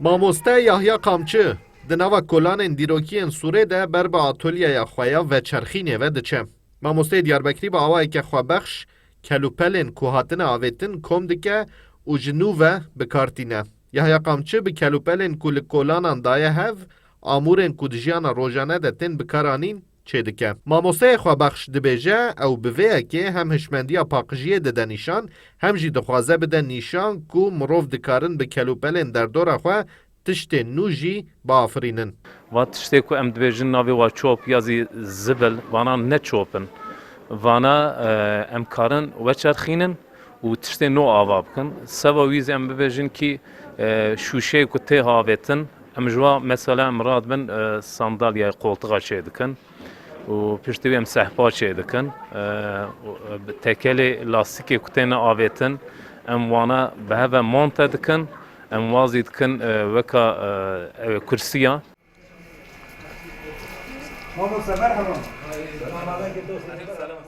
Mamoste Yahya Kamçı di nava kolanên dîrokiyên Sûrê de ber bi atölyeya xwe ya veçerxînê ve diçe. Mamosteyê Diyarbekirî bi awayeke xwebexş kelûpelên ku hatine avêtin kom dike û ji nû ve bikartîne. Yahya Kamçı bi kelûpelên ku li kolanan daye hev, amûrên ku di jiyana rojane de tên bikaranîn çê dike. Mamosteyê xwebexş dibêje ew bi vê yekê hem hişmendiya paqijiyê dide nîşan, hem jî dixwaze bide nîşan ku mirov dikarin bi kelûpelên derdora xwe tiştên nû jî biafirînin. Va tiştê ku em dibêjin navê wa çop ya zî zibil vana neçopin. Vana em karin veçerxînin û tiştê nû ava bikin. Seva wî zî em bibêjin kî şûşeyê ku tê havêtin em ji wa mesela em radibin sandalyaya koltuğa çê dikin û piştî wê em sehpa çê dikin. Tekelê lastîkê ku tê neavêtin em wana bi heve monte dikin. Em wazî dikin weka kursiya.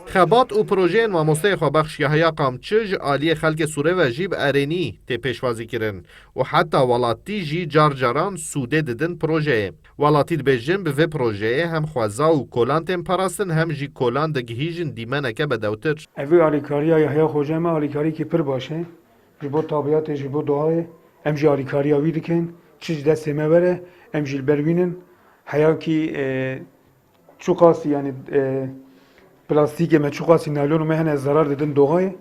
Xebat û projeyên mamosteyê xwebexş Yahya Kamçı ji aliyê xelkê Sûrê ve jî bi erênî tê pêşwazî kirin û heta welatî jî car caran sûdê didin projeyê. Welatî dibêjin bi vê projeyê hem xweza û kolan tên parastin hem jî kolan digihîjin dîmeneke bedewtir. Evê alîkariya Yahya Xocê me alîkarîkî pir baş e. Ji bo tabiatê, ji bo doğayê em jî alîkariya wî dikin. Çi ji destê me were em jî li ber wî nin. Heyakî çû qasî yani plastikê me çû qasî naylonê me hene zarar didin doğayê.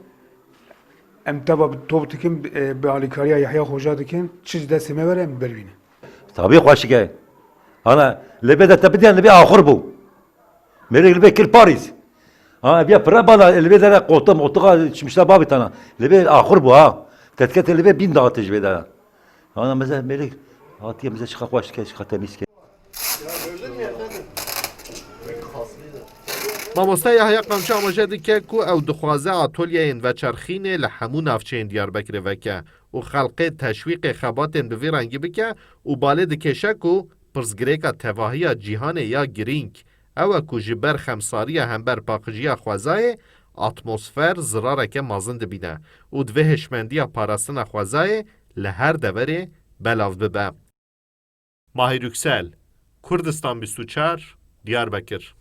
Em teva tov dikin bi alîkariya Yahya Xoca dikin. Çi ji destê me were em ber wî nin. Tabii xweşike. Ana lebe de tepediyen lebe axir bu. Mere lebe kir Paris. Ha bir para bana lebe de koltuğa çimişler babi tane. Lebe axir bu ha. Tetket lebe bin dağıtıcı bede. Ana mesela mere hatiye mesela çıkak xweşike çıkak temiz ki. Mamoste Yahya Kamçı amaje dike ku ew dixwaze atölyeyên veçerxînê li hemû navçeyên Diyarbekirê veke û xelkê teşwîqê xebatên bi vê rengî bike û balê dikêşe ku pirsgirêka tevahiya cîhanê ya girîng ew e ku ji ber xemsariya hember paqijiya xwezayê atmosfer zirareke mezin dibîne û divê hişmendiya parastina xwezayê li her deverê belav bibe. Mahir Yüksel, Kurdistan 24, Diyarbekir.